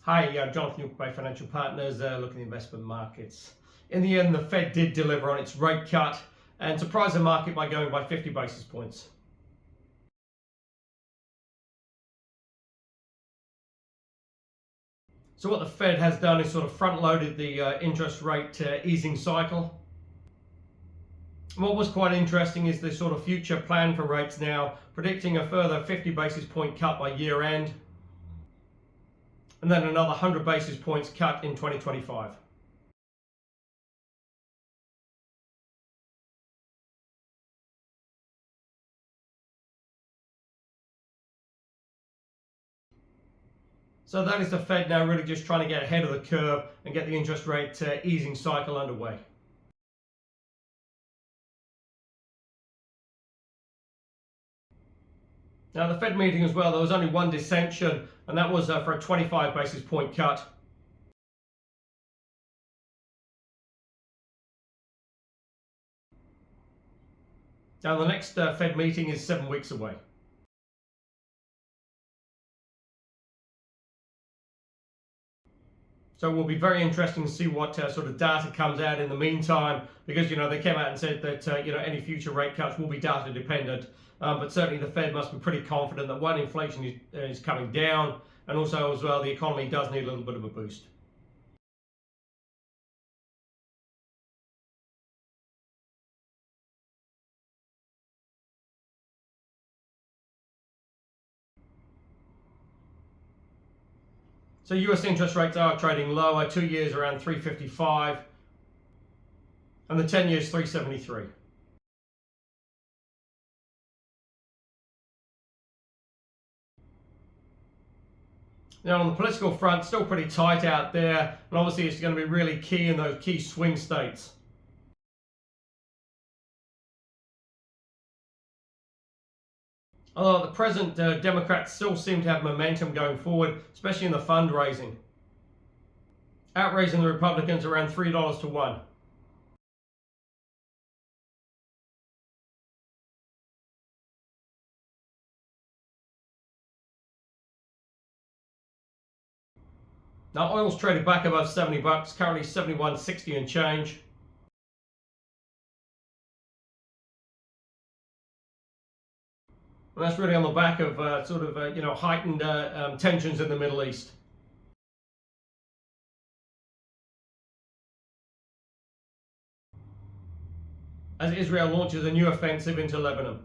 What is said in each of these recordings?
Hi, Jonathan York by Financial Partners, looking at investment markets. In the end, the Fed did deliver on its rate cut and surprised the market by going by 50 basis points. So what the Fed has done is sort of front-loaded the interest rate easing cycle. And what was quite interesting is the sort of future plan for rates now, predicting a further 50 basis point cut by year end, and then another 100 basis points cut in 2025. So that is the Fed now really just trying to get ahead of the curve and get the interest rate easing cycle underway. Now the Fed meeting as well, there was only one dissension, and that was for a 25 basis point cut. Now the next Fed meeting is 7 weeks away. So it will be very interesting to see what sort of data comes out in the meantime, because they came out and said that any future rate cuts will be data dependent. But certainly the Fed must be pretty confident that one, inflation is coming down, and also as well the economy does need a little bit of a boost. So US interest rates are trading lower, 2 years around 355, and the 10 years 373. Now on the political front, still pretty tight out there, and obviously it's going to be really key in those key swing states. Although at the present, Democrats still seem to have momentum going forward, especially in the fundraising. Outraising the Republicans around $3 to 1. Now oil's traded back above 70 bucks, currently 71.60 and change. And that's really on the back of heightened tensions in the Middle East. As Israel launches a new offensive into Lebanon.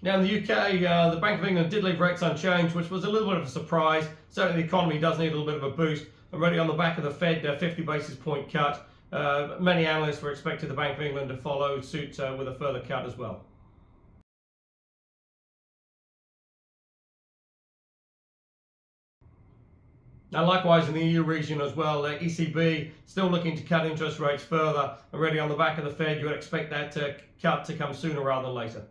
Now in the UK, the Bank of England did leave rates unchanged, which was a little bit of a surprise. Certainly the economy does need a little bit of a boost. Already on the back of the Fed 50 basis point cut, many analysts were expecting the Bank of England to follow suit with a further cut as well. Now likewise in the EU region as well, ECB still looking to cut interest rates further. Already on the back of the Fed, you would expect that cut to come sooner rather than later.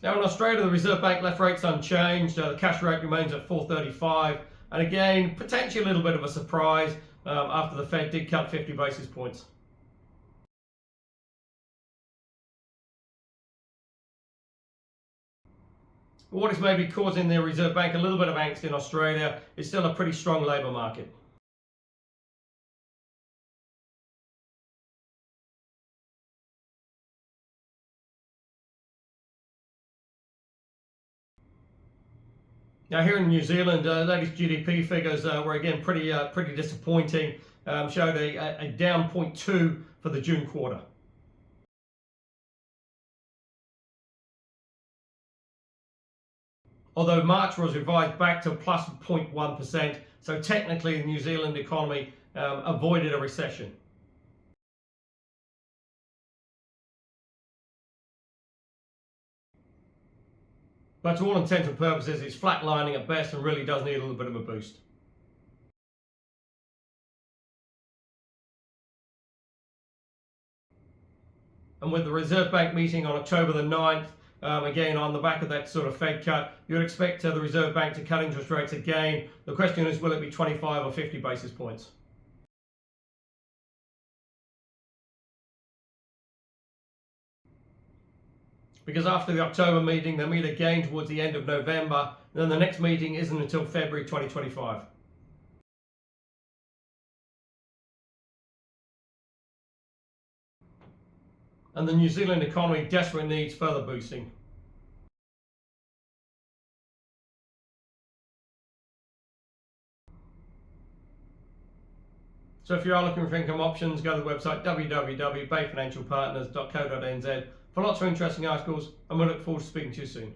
Now in Australia, the Reserve Bank left rates unchanged. The cash rate remains at 4.35, and again, potentially a little bit of a surprise after the Fed did cut 50 basis points. What is maybe causing the Reserve Bank a little bit of angst in Australia is still a pretty strong labour market. Now here in New Zealand, latest GDP figures were again pretty disappointing. Showed a down 0.2 for the June quarter. Although March was revised back to plus 0.1%, so technically the New Zealand economy avoided a recession. But to all intents and purposes, it's flatlining at best and really does need a little bit of a boost. And with the Reserve Bank meeting on October the 9th, again on the back of that sort of Fed cut, you'd expect the Reserve Bank to cut interest rates again. The question is, will it be 25 or 50 basis points? because after the October meeting, they'll meet again towards the end of November, and then the next meeting isn't until February 2025. And the New Zealand economy desperately needs further boosting. So if you are looking for income options, go to the website www.bayfinancialpartners.co.nz for lots of interesting articles, and we look forward to speaking to you soon.